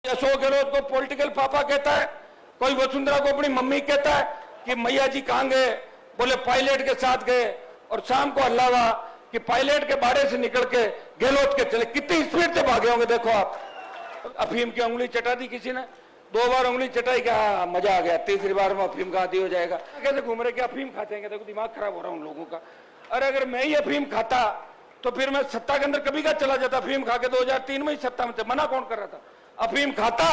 अशोक गहलोत को पॉलिटिकल पापा कहता है, कोई वसुंधरा को अपनी मम्मी कहता है कि मैया जी कहां गए, बोले पायलट के साथ गए, और शाम को हल्ला हुआ कि पायलट के बाड़े से निकल के गहलोत के चले। कितनी स्पीड से भागे होंगे देखो आप। अफीम की उंगली चटा दी किसी ने, 2 बार उंगली चटाई, क्या मजा आ गया, तीसरी बार में अफीम का आदी हो जाएगा। कैसे घूम रहे कि अफीम खाते हैं, देखो दिमाग खराब हो रहा है उन लोगों का। अरे अगर मैं ही अफीम खाता तो फिर मैं सत्ता के अंदर कभी का चला जाता। अफीम खा के 2003 में ही सत्ता में थे, मना कौन कर रहा था? अफीम खाता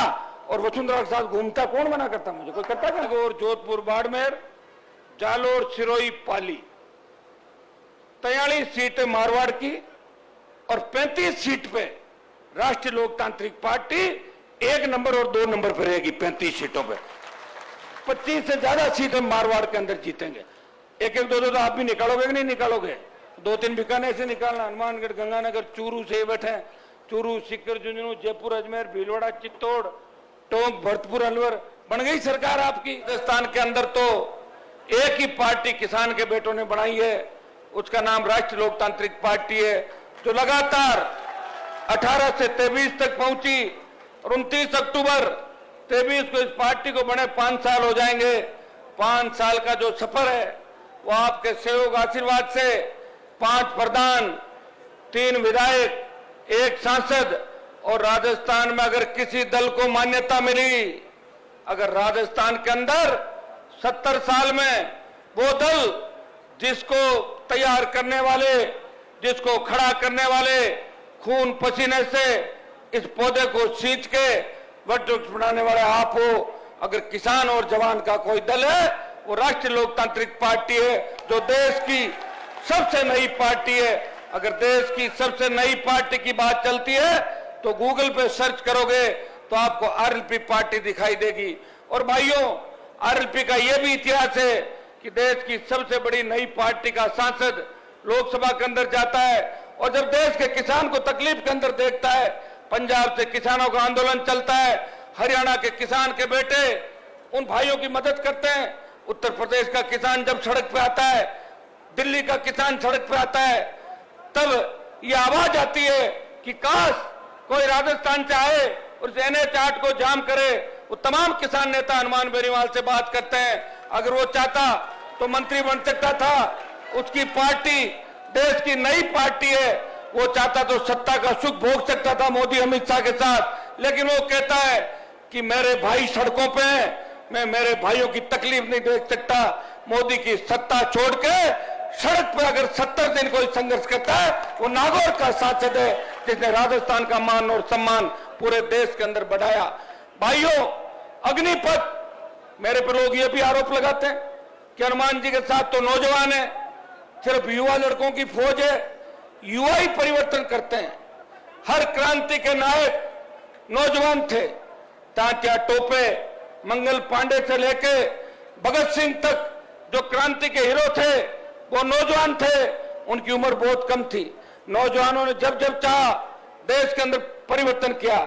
और वसुंधरा के साथ घूमता, कौन मना करता? मुझे कोई करता क्या? और जोधपुर, बाड़मेर, जालोर, सिरोही, पाली, 43 सीटें मारवाड़ की और 35 सीट पे राष्ट्रीय लोकतांत्रिक पार्टी 1 नंबर और 2 नंबर पर रहेगी। 35 सीटों पे 25 से ज्यादा सीटें मारवाड़ के अंदर जीतेंगे। एक एक दो तो आप भी निकालोगे कि नहीं निकालोगे? 2-3 बीकानेर से निकालना, हनुमानगढ़, गंगानगर, चूरू से बैठे, चूरू, सीकर, झुंझुनू, जयपुर, अजमेर, भीलवाड़ा, चित्तौड़, टोंक, भरतपुर, अलवर, बन गई सरकार आपकी। राजस्थान के अंदर तो एक ही पार्टी किसान के बेटों ने बनाई है, उसका नाम राष्ट्रीय लोकतांत्रिक पार्टी है, जो लगातार 18 से 23 तक पहुंची और 29 अक्टूबर 23 को इस पार्टी को बने 5 साल हो जाएंगे। 5 साल का जो सफर है वो आपके सहयोग आशीर्वाद से 5 प्रधान, 3 विधायक, 1 सांसद, और राजस्थान में अगर किसी दल को मान्यता मिली, अगर राजस्थान के अंदर 70 साल में वो दल जिसको तैयार करने वाले, जिसको खड़ा करने वाले खून पसीने से इस पौधे को सींच के वृक्ष बनाने वाले आप हो, अगर किसान और जवान का कोई दल है वो राष्ट्रीय लोकतांत्रिक पार्टी है, जो देश की सबसे नई पार्टी है। अगर देश की सबसे नई पार्टी की बात चलती है तो गूगल पे सर्च करोगे तो आपको आरएलपी पार्टी दिखाई देगी। और भाइयों, आरएलपी का यह भी इतिहास है कि देश की सबसे बड़ी नई पार्टी का सांसद लोकसभा के अंदर जाता है और जब देश के किसान को तकलीफ के अंदर देखता है, पंजाब से किसानों का आंदोलन चलता है, हरियाणा के किसान के बेटे उन भाइयों की मदद करते हैं, उत्तर प्रदेश का किसान जब सड़क पे आता है, दिल्ली का किसान सड़क पे आता है, तब ये आवाज आती है कि काश कोई राजस्थान से आए और NH 8 को जाम करे। वो तमाम किसान नेता हनुमान बेनीवाल से बात करते हैं, अगर वो चाहता तो मंत्री बन सकता था। उसकी पार्टी देश की नई पार्टी है, वो चाहता तो सत्ता का सुख भोग सकता था मोदी अमित शाह के साथ, लेकिन वो कहता है कि मेरे भाई सड़कों पे हैं, मैं मेरे भाइयों की तकलीफ नहीं देख सकता। मोदी की सत्ता छोड़ के सड़क पर अगर 70 दिन कोई संघर्ष करता है वो नागौर का सांसद है, जिसने राजस्थान का मान और सम्मान पूरे देश के अंदर बढ़ाया। भाइयों, अग्निपथ, मेरे पे लोग ये भी आरोप लगाते हैं कि हनुमान जी के साथ तो नौजवान है, सिर्फ युवा लड़कों की फौज है। युवा ही परिवर्तन करते हैं। हर क्रांति के नायक नौजवान थे। तात्या टोपे, मंगल पांडे से लेके भगत सिंह तक जो क्रांति के हीरो थे वो नौजवान थे। उनकी उम्र बहुत कम थी। नौजवानों ने जब जब चाहा देश के अंदर परिवर्तन किया,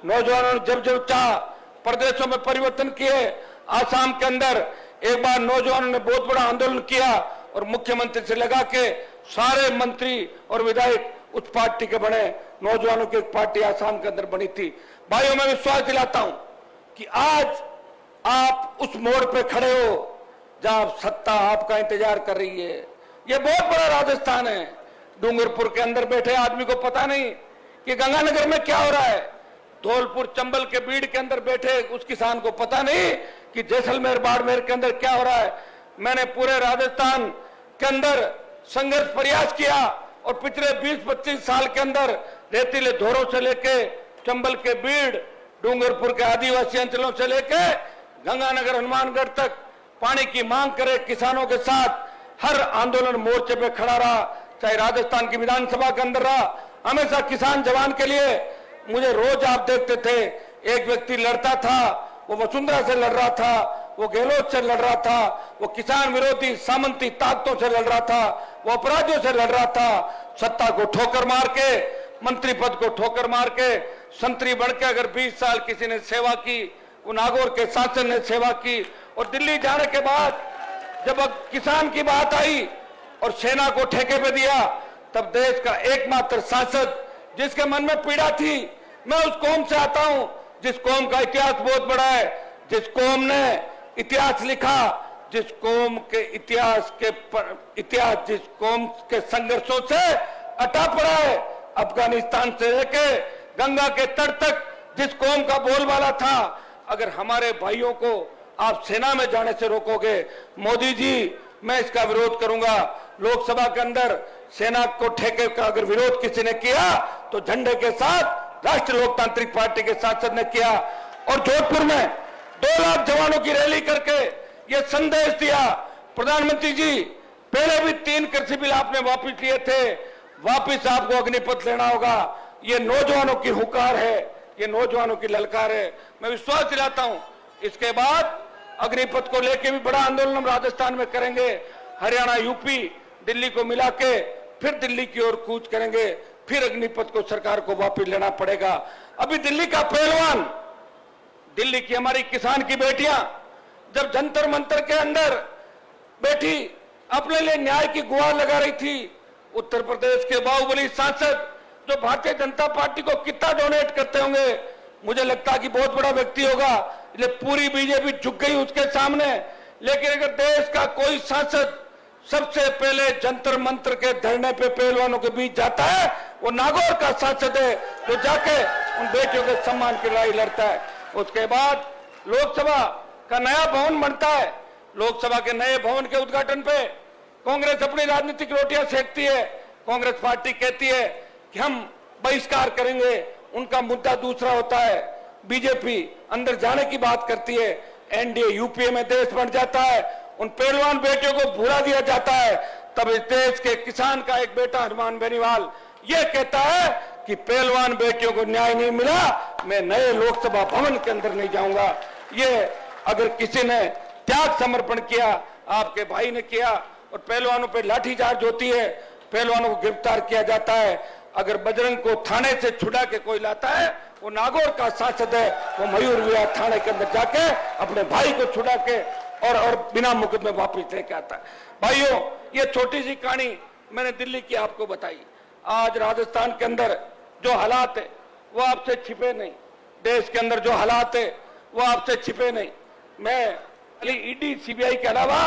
नौजवानों ने जब जब चाहा प्रदेशों में परिवर्तन किए। आसाम के अंदर एक बार नौजवानों ने बहुत बड़ा आंदोलन किया और मुख्यमंत्री से लगा के सारे मंत्री और विधायक उस पार्टी के बने। नौजवानों की एक पार्टी आसाम के अंदर बनी थी। भाइयों, मैं विश्वास दिलाता हूं कि आज आप उस मोड़ पे खड़े हो जहां सत्ता आपका इंतजार कर रही है। ये बहुत बड़ा राजस्थान है। डूंगरपुर के अंदर बैठे आदमी को पता नहीं कि गंगानगर में क्या हो रहा है। धौलपुर, चंबल के बीड़ के अंदर बैठे उस किसान को पता नहीं कि जैसलमेर, बाड़मेर के अंदर क्या हो रहा है। मैंने पूरे राजस्थान के अंदर संघर्ष प्रयास किया और पिछले 20-25 साल के अंदर रेतीले धोरों से लेके चंबल के बीड़, डूंगरपुर के आदिवासी अंचलों से लेके गंगानगर, हनुमानगढ़ तक पानी की मांग करे किसानों के साथ हर आंदोलन मोर्चे पे खड़ा रहा। चाहे राजस्थान की विधानसभा के अंदर रहा, हमेशा किसान जवान के लिए। मुझे रोज आप देखते थे एक व्यक्ति लड़ता था, वो वसुंधरा से लड़ रहा था, वो गहलोत से लड़ रहा था, वो किसान विरोधी सामंती ताकतों से लड़ रहा था, वो अपराधियों से लड़ रहा था। सत्ता को ठोकर मार के, मंत्री पद को ठोकर मार के, संतरी बन के अगर 20 साल किसी ने सेवा की, वो नागौर के शासन ने सेवा की। और दिल्ली जाने के बाद जब अब किसान की बात आई और सेना को ठेके पे दिया, तब देश का एकमात्र सांसद जिसके मन में पीड़ा थी, मैं उस कौम से आता हूं जिस कौम का इतिहास बहुत बड़ा है, जिस कौम ने इतिहास लिखा, जिस कौम के इतिहास जिस कौम के संघर्षों से अटा पड़ा है, अफगानिस्तान से लेके गंगा के तट तक जिस कौम का बोलबाला था, अगर हमारे भाइयों को आप सेना में जाने से रोकोगे, मोदी जी मैं इसका विरोध करूंगा। लोकसभा के अंदर सेना को ठेके का अगर विरोध किसी ने किया तो झंडे के साथ राष्ट्रीय लोकतांत्रिक पार्टी के सांसद ने किया। और जोधपुर में 2 लाख जवानों की रैली करके ये संदेश दिया, प्रधानमंत्री जी पहले भी 3 कृषि बिल आपने वापस लिए थे, वापस आपको अग्निपथ लेना होगा। ये नौजवानों की हुकार है, ये नौजवानों की ललकार है। मैं विश्वास दिलाता हूं इसके बाद अग्निपथ को लेकर भी बड़ा आंदोलन हम राजस्थान में करेंगे। हरियाणा, यूपी, दिल्ली को मिला के फिर दिल्ली की ओर कूच करेंगे, फिर अग्निपथ को सरकार को वापस लेना पड़ेगा। अभी दिल्ली का पहलवान, दिल्ली की हमारी किसान की बेटियां जब जंतर मंतर के अंदर बैठी अपने लिए न्याय की गुहार लगा रही थी, उत्तर प्रदेश के बाहुबली सांसद जो भारतीय जनता पार्टी को कितना डोनेट करते होंगे, मुझे लगता है कि बहुत बड़ा व्यक्ति होगा, इसलिए पूरी बीजेपी झुक गई उसके सामने। लेकिन अगर देश का कोई सांसद सबसे पहले जंतर मंतर के धरने पे पहलवानों के बीच जाता है, वो नागौर का सांसद है जो जाके उन बेटियों के सम्मान की लड़ाई लड़ता है। उसके बाद लोकसभा का नया भवन बनता है, लोकसभा के नए भवन के उद्घाटन पे कांग्रेस अपनी राजनीतिक रोटियां सेकती है। कांग्रेस पार्टी कहती है कि हम बहिष्कार करेंगे, उनका मुद्दा दूसरा होता है। बीजेपी अंदर जाने की बात करती है, एनडीए यूपीए में देश बन जाता है, उन पहलवान बेटियों को भुला दिया जाता है। तब इस देश के किसान का एक बेटा हनुमान बेनीवाल ये कहता है कि पहलवान बेटियों को न्याय नहीं मिला, मैं नए लोकसभा भवन के अंदर नहीं जाऊंगा। ये अगर किसी ने त्याग समर्पण किया, आपके भाई ने किया, और पहलवानों पर लाठीचार्ज होती है, पहलवानों को गिरफ्तार किया जाता है। अगर बजरंग को थाने से छुड़ा के कोई लाता है, वो नागौर का सांसद है, वो मयूर विहार थाने के अंदर जाके अपने भाई को छुड़ा के और बिना मुकदमे वापिस लेके आता है। भाइयों, ये छोटी सी कहानी मैंने दिल्ली की आपको बताई। आज राजस्थान के अंदर जो हालात है वो आपसे छिपे नहीं, देश के अंदर जो हालात है वो आपसे छिपे नहीं। मैं ईडी सीबीआई के अलावा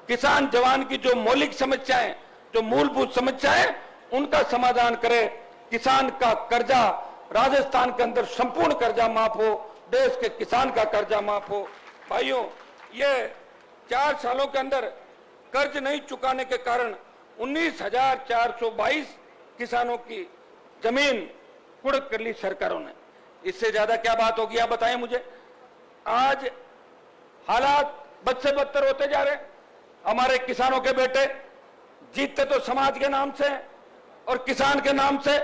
किसान जवान की जो मौलिक समस्याएं, जो मूलभूत समस्याएं, उनका समाधान करे। किसान का कर्जा राजस्थान के अंदर संपूर्ण कर्जा माफ हो, देश के किसान का कर्जा माफ हो। भाइयों, ये 4 सालों के अंदर कर्ज नहीं चुकाने के कारण 19,422 किसानों की जमीन कुर्क कर ली सरकारों ने। इससे ज्यादा क्या बात होगी आप बताएं मुझे। आज हालात बद से बदतर होते जा रहे। हमारे किसानों के बेटे जीतते तो समाज के नाम से और किसान के नाम से।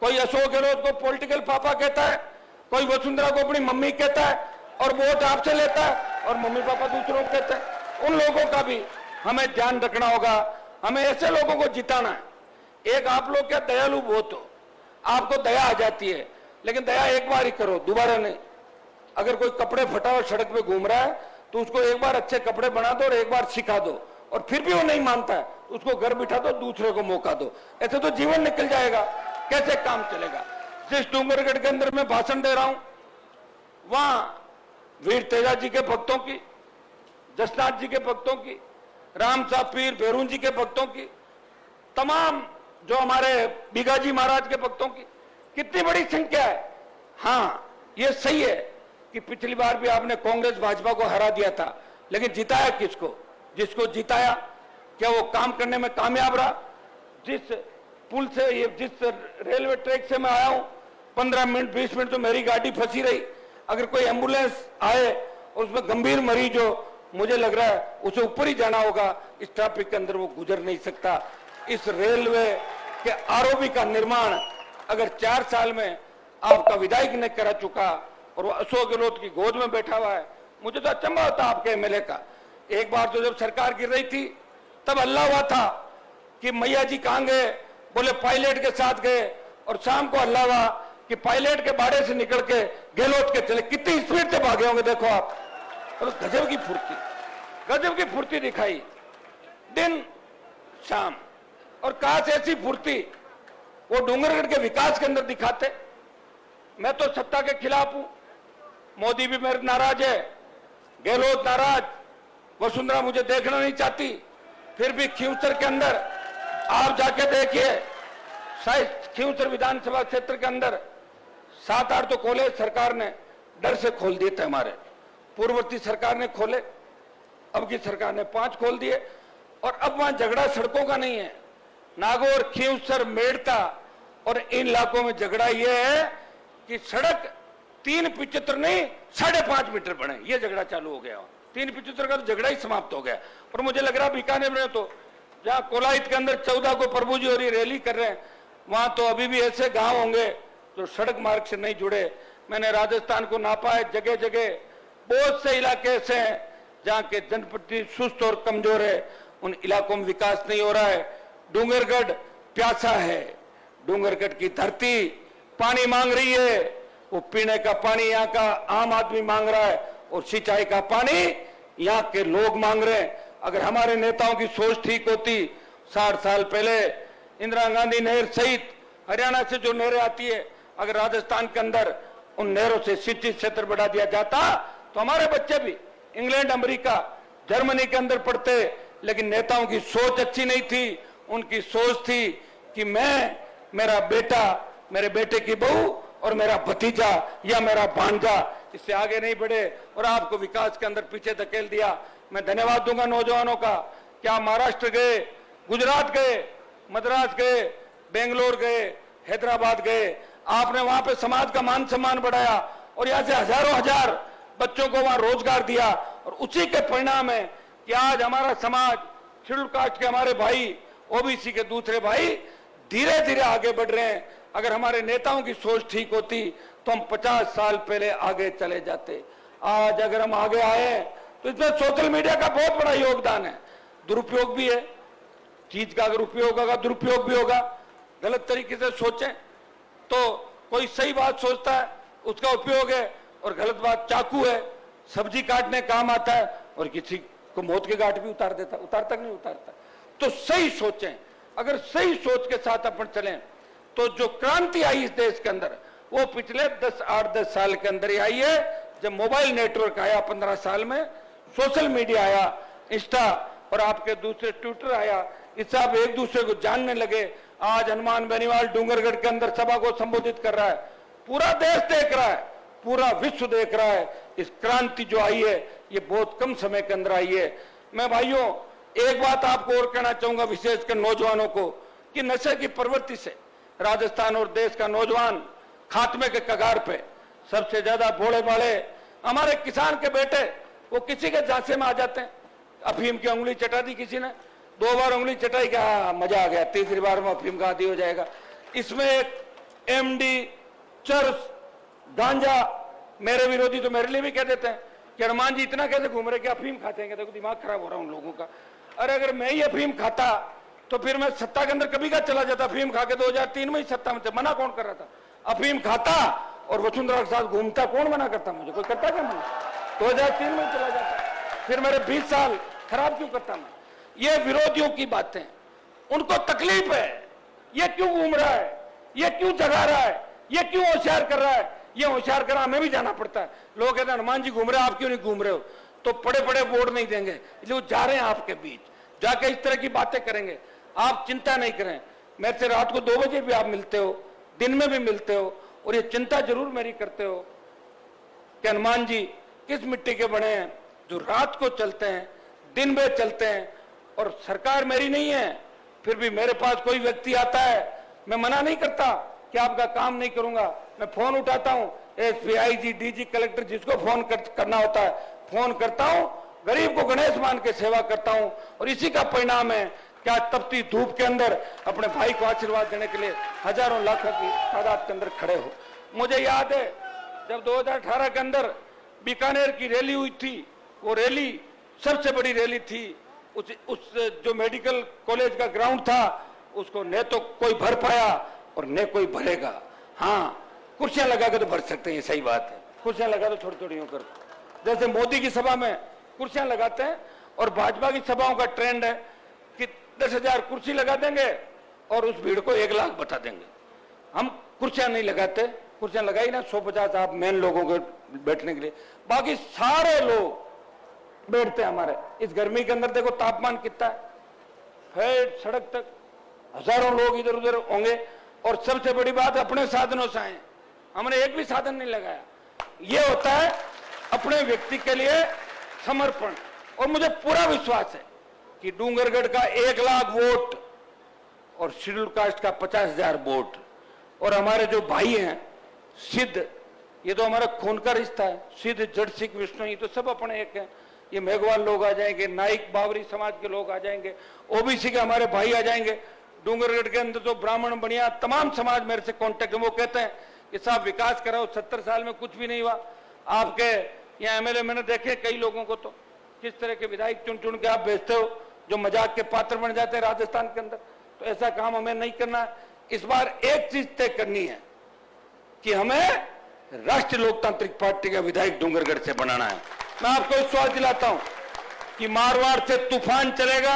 कोई अशोक गहलोत को पॉलिटिकल पापा कहता है, कोई वसुंधरा को अपनी मम्मी कहता है, और वोट आपसे लेता है और मम्मी पापा दूसरों को कहते हैं। उन लोगों का भी हमें ध्यान रखना होगा, हमें ऐसे लोगों को जिताना है। एक आप लोग क्या दयालु बहुत हो, आपको दया आ जाती है, लेकिन दया एक बार ही करो, दोबारा नहीं। अगर कोई कपड़े फटा और सड़क पे घूम रहा है तो उसको एक बार अच्छे कपड़े बना दो और एक बार सिखा दो, और फिर भी वो नहीं मानता है उसको घर बिठा दो, दूसरे को मौका दो। ऐसे तो जीवन निकल जाएगा, कैसे काम चलेगा। जिस डूंगरगढ़ के अंदर मैं भाषण दे रहा हूं, वहां वीर तेजा जी के भक्तों की, जसनाथ जी के भक्तों की, राम साहब पीर भैरू जी के भक्तों की, तमाम जो हमारे बीगाजी महाराज के भक्तों की कितनी बड़ी संख्या है। हाँ, ये सही है कि पिछली बार भी आपने कांग्रेस भाजपा को हरा दिया था, लेकिन जिताया किसको? जिसको जिताया क्या वो काम करने में कामयाब रहा? जिस पुल से, ये जिस रेलवे ट्रैक से मैं आया हूं, 15 मिनट 20 मिनट तो मेरी गाड़ी फंसी रही। अगर कोई एम्बुलेंस आए और उसमें गंभीर मरीज हो, मुझे लग रहा है उसे ऊपर ही जाना होगा, इस ट्रैफिक के अंदर वो गुजर नहीं सकता। इस रेलवे के आरओबी का निर्माण अगर 4 साल में आपका विधायक ने करा चुका और वो अशोक गहलोत की गोद में बैठा हुआ है, मुझे तो अचंभा होता आपके एमएलए का। एक बार तो जब सरकार गिर रही थी तब हल्ला हुआ था कि मैया जी कहां गए, बोले पायलट के साथ गए, और शाम को हल्ला हुआ कि पायलट के बाड़े से निकल के गहलोत के चले। कितनी स्पीड से भागे होंगे देखो आप। और गजब की फुर्ती, गजब की फुर्ती दिखाई दिन शाम। और काश ऐसी फुर्ती वो डूंगरगढ़ के विकास के अंदर दिखाते। मैं तो सत्ता के खिलाफ हूं, मोदी भी मेरे नाराज है, गहलोत नाराज, वसुंधरा मुझे देखना नहीं चाहती। फिर भी खींवसर के अंदर आप जाके देखिए, शायद खींवसर विधानसभा क्षेत्र के अंदर 7-8 तो कॉलेज सरकार ने डर से खोल दिए थे। हमारे पूर्ववर्ती सरकार ने खोले, अब की सरकार ने 5 खोल दिए। और अब वहां झगड़ा सड़कों का नहीं है, नागौर, खींवसर, मेड़ता और इन इलाकों में झगड़ा यह है कि सड़क 375 नहीं 5.5 मीटर बने, ये झगड़ा चालू हो गया। 375 का तो झगड़ा ही समाप्त हो गया। और मुझे लग रहा बीकानेर में तो जहां कोलाहित के अंदर 14 को प्रभु जी और रैली कर रहे हैं, वहां तो अभी भी ऐसे गांव होंगे जो सड़क मार्ग से नहीं जुड़े। मैंने राजस्थान को नापा है, जगह जगह बहुत से इलाके ऐसे हैं जहां के जनप्रतिनिधि सुस्त और कमजोर है, उन इलाकों में विकास नहीं हो रहा है। डूंगरगढ़ प्यासा है, डूंगरगढ़ की धरती पानी मांग रही है, वो पीने का पानी यहाँ का आम आदमी मांग रहा है और सिंचाई का पानी यहाँ के लोग मांग रहे हैं। अगर हमारे नेताओं की सोच ठीक होती, 60 साल पहले इंदिरा गांधी नहर सहित हरियाणा से जो नहरें आती है, अगर राजस्थान के अंदर उन नहरों से सिंचित क्षेत्र बढ़ा दिया जाता तो हमारे बच्चे भी इंग्लैंड, अमेरिका, जर्मनी के अंदर पढ़ते। लेकिन नेताओं की सोच अच्छी नहीं थी, उनकी सोच थी कि मैं, मेरा बेटा, मेरे बेटे की बहू और मेरा भतीजा या मेरा भांजा इससे आगे नहीं बढ़े और आपको विकास के अंदर पीछे धकेल दिया। मैं धन्यवाद दूंगा नौजवानों का, क्या महाराष्ट्र गए, गुजरात गए, मद्रास गए, बेंगलोर गए, हैदराबाद गए, आपने वहां पे समाज का मान सम्मान बढ़ाया और यहां से हजारों हजार बच्चों को वहां रोजगार दिया। और उसी के परिणाम है कि आज हमारा समाज, शेड्यूल कास्ट के हमारे भाई, ओबीसी के दूसरे भाई धीरे धीरे आगे बढ़ रहे हैं। अगर हमारे नेताओं की सोच ठीक होती तो हम 50 साल पहले आगे चले जाते। आज अगर हम आगे आए तो इसमें सोशल मीडिया का बहुत बड़ा योगदान है। दुरुपयोग भी है, चीज का अगर उपयोग होगा दुरुपयोग भी होगा। गलत तरीके से सोचें तो कोई सही बात सोचता है उसका उपयोग है, और गलत बात चाकू है, सब्जी काटने काम आता है और किसी को मौत के घाट भी उतार देता, उतारता नहीं उतारता। तो सही सोचें, अगर सही सोच के साथ अपन चलें तो जो क्रांति आई इस देश के अंदर वो पिछले 8-10 साल के अंदर ही आई है, जब मोबाइल नेटवर्क आया 15 साल में, सोशल मीडिया आया, इंस्टा और आपके दूसरे ट्विटर आया, इससे आप एक दूसरे को जानने लगे। आज हनुमान बेनीवाल डूंगरगढ़ के अंदर सभा को संबोधित कर रहा है, पूरा देश देख रहा है, पूरा विश्व देख रहा है। इस क्रांति जो आई है ये बहुत कम समय के अंदर आई है। मैं भाइयों एक बात आपको और कहना चाहूंगा, विशेषकर नौजवानों को, कि नशे की प्रवृत्ति से राजस्थान और देश का नौजवान खात्मे के कगार पे। सबसे ज्यादा भोले भाले हमारे किसान के बेटे, वो किसी के झांसे में आ जाते हैं। अफीम की उंगली चटा दी किसी ने, 2 बार उंगली चटाई, क्या मजा आ गया, तीसरी बार में अफीम का आदी हो जाएगा। इसमें एक एमडी, चर्स, गांजा, मेरे विरोधी तो मेरे लिए भी कह देते हैं कि हनुमान जी इतना कैसे घूम रहे कि अफीम खाते हैं, देखो दिमाग खराब हो रहा है उन लोगों का। अरे अगर मैं ही अफीम खाता तो फिर मैं सत्ता के अंदर कभी का चला जाता। अफीम खा के 2003 में ही सत्ता में थे, मना कौन कर रहा था? अफीम खाता और वसुंधरा के साथ घूमता, कौन मना करता? मुझे कोई करता क्या? मना 2003 में चला जाता, फिर मेरे 20 साल खराब क्यों करता मैं? ये विरोधियों की बातें, उनको तकलीफ है, ये क्यों घूम रहा है, ये क्यों जगा रहा है, ये क्यों होशियार कर रहा है, ये होशियार करा हमें भी जाना पड़ता है। लोग कहते हैं हनुमान जी घूम रहे हैं, आप क्यों नहीं घूम रहे हो? तो बड़े बड़े वोट नहीं देंगे, इसलिए वो जा रहे हैं आपके बीच, जाके इस तरह की बातें करेंगे। आप चिंता नहीं करें, मेरे से रात को 2 बजे भी आप मिलते हो, दिन में भी मिलते हो, और ये चिंता जरूर मेरी करते हो कि हनुमान जी किस मिट्टी के बने हैं जो रात को चलते हैं, दिन में चलते हैं। और सरकार मेरी नहीं है, फिर भी मेरे पास कोई व्यक्ति आता है, मैं मना नहीं करता कि आपका काम नहीं करूंगा, मैं फोन उठाता हूं, एसपी, आईजी, डीजी, कलेक्टर, जिसको फोन करना होता है फोन करता हूं, गरीब को गणेश मान के सेवा करता हूं। और इसी का परिणाम है क्या तपती धूप के अंदर अपने भाई को आशीर्वाद देने के लिए हजारों लाखों की तादाद के अंदर खड़े हो। मुझे याद है जब 2018 के अंदर बीकानेर की रैली हुई थी, वो रैली सबसे बड़ी रैली थी। उस जो मेडिकल कॉलेज का ग्राउंड था उसको न तो कोई भर पाया और न कोई भरेगा। हाँ, कुर्सियां लगा के तो भर सकते हैं, ये सही बात है, कुर्सियां लगा तो थोड़ी थोड़ी कर, जैसे मोदी की सभा में कुर्सियां लगाते हैं, और भाजपा की सभाओं का ट्रेंड है कि 10,000 कुर्सी लगा देंगे और उस भीड़ को 1 लाख बता देंगे। हम कुर्सियां नहीं लगाते, कुर्सियां लगाई ना 150 आप मेन लोगों के बैठने के लिए, बाकी सारे लोग बैठते हैं हमारे। इस गर्मी के अंदर देखो तापमान कितना है, सड़क तक हजारों लोग इधर उधर होंगे। और सबसे बड़ी बात, अपने साधनों से आए, हमने एक भी साधन नहीं लगाया। ये होता है अपने व्यक्ति के लिए समर्पण। और मुझे पूरा विश्वास है कि डूंगरगढ़ का 1 लाख वोट और शेड्यूल कास्ट का 50,000 वोट, और हमारे जो भाई हैं सिद्ध, ये तो हमारा खून का रिश्ता है, सिद्ध जड़ सिख विष्णु, ये तो सब अपने एक हैं। ये मेघवाल लोग आ जाएंगे, नाइक बावरी समाज के लोग आ जाएंगे, ओबीसी के हमारे भाई आ जाएंगे। डूंगरगढ़ के अंदर तो ब्राह्मण बनिया तमाम समाज मेरे से कांटेक्ट है। वो कहते हैं कि साहब विकास कराओ, 70 साल में कुछ भी नहीं हुआ। आपके यहाँ एमएलए मैंने देखे कई लोगों को, तो किस तरह के विधायक चुन चुन के आप भेजते हो जो मजाक के पात्र बन जाते हैं राजस्थान के अंदर। तो ऐसा काम हमें नहीं करना है। इस बार एक चीज तय करनी है कि हमें राष्ट्रीय लोकतांत्रिक पार्टी का विधायक डूंगरगढ़ से बनाना है। मैं आपको विश्वास दिलाता हूं कि मारवाड़ से तूफान चलेगा।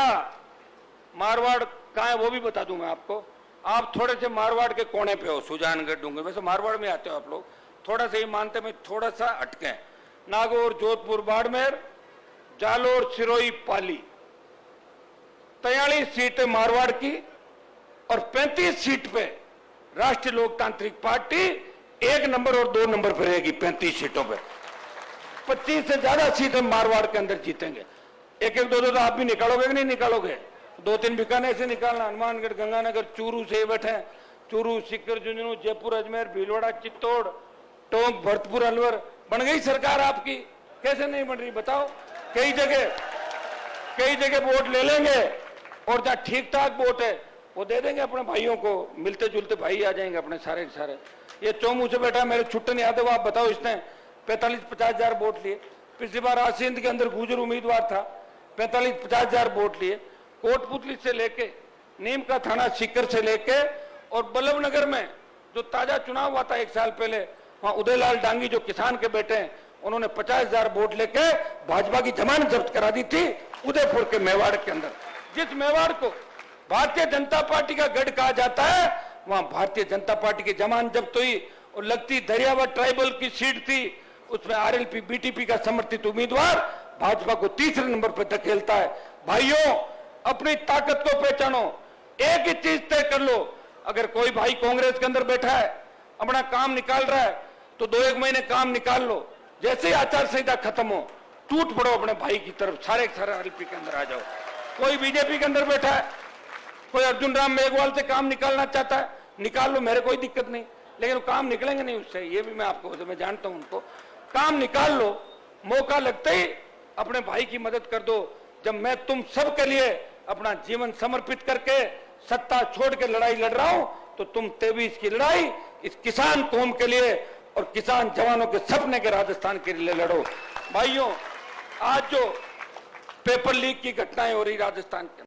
मारवाड़ कहां है वो भी बता दूं मैं आपको। आप थोड़े से मारवाड़ के कोने पे हो, सुजानगढ़ डूंगर, वैसे मारवाड़ में आते हो आप लोग, थोड़ा सा ही मानते में थोड़ा सा अटके। नागौर, जोधपुर, बाड़मेर, जालोर, सिरोही, पाली, 43 सीटें मारवाड़ की और 35 सीट पे राष्ट्रीय लोकतांत्रिक पार्टी 1 नंबर और 2 नंबर पर रहेगी। 35 सीटों पे 25 से ज्यादा सीटें मारवाड़ के अंदर जीतेंगे। एक एक दो दो तो आप भी निकालोगे कि नहीं निकालोगे? 2-3 बीकानेर से निकालना, हनुमानगढ़, गंगानगर, चूरू से बैठे, चूरू, सीकर, झुंझुनू, जयपुर, अजमेर, भीलवाड़ा, चित्तौड़, टोंक, भरतपुर, अलवर। बन गई सरकार आपकी? कैसे नहीं बन रही बताओ? कई जगह वोट ले लेंगे और जहां ठीक ठाक वोट है वो दे देंगे अपने भाइयों को। मिलते जुलते भाई आ जाएंगे अपने सारे के सारे। ये चौमू से बैठा मेरे छुट्टन यादव, आप बताओ, इसने 45-50 हजार वोट लिए। पिछली बार आसिंद के अंदर गुजर उम्मीदवार था, 45-50 हजार वोट लिए। कोटपुतली से लेके नीम का थाना सीकर से लेके और बल्लभनगर में जो ताजा चुनाव हुआ था 1 साल पहले, वहां उदयलाल डांगी जो किसान के बेटे हैं, उन्होंने 50,000 वोट लेके भाजपा की जमानत जब्त करा दी थी उदयपुर के मेवाड़ के अंदर। जिस मेवाड़ को भारतीय जनता पार्टी का गढ़ कहा जाता है, वहां भारतीय जनता पार्टी की जमानत जब्त हुई और लगती दरियावत ट्राइबल की सीट थी, उसमें आरएलपी बीटीपी का समर्थित उम्मीदवार भाजपा को तीसरे नंबर पर धकेलता है। भाइयों, अपनी ताकत को पहचानो। एक ही चीज तय कर लो, अगर कोई भाई कांग्रेस के अंदर बैठा है अपना काम निकाल रहा है तो 2-1 महीने काम निकाल लो। जैसे ही आचार संहिता खत्म हो टूट पड़ो अपने भाई की तरफ, सारे आरएलपी के अंदर आ जाओ। कोई बीजेपी के अंदर बैठा है, कोई अर्जुन राम मेघवाल से काम निकालना चाहता है, निकाल लो, मेरे कोई दिक्कत नहीं, लेकिन काम निकलेंगे नहीं उससे। ये भी मैं आपको, मैं जानता हूं उनको। काम निकाल लो, मौका लगते ही अपने भाई की मदद कर दो। जब मैं तुम सब के लिए अपना जीवन समर्पित करके सत्ता छोड़ के लड़ाई लड़ रहा हूं, तो तुम 23 की लड़ाई इस किसान कौम के लिए और किसान जवानों के सपने के राजस्थान के लिए लड़ो। भाइयों, आज जो पेपर लीक की घटनाएं हो रही राजस्थान के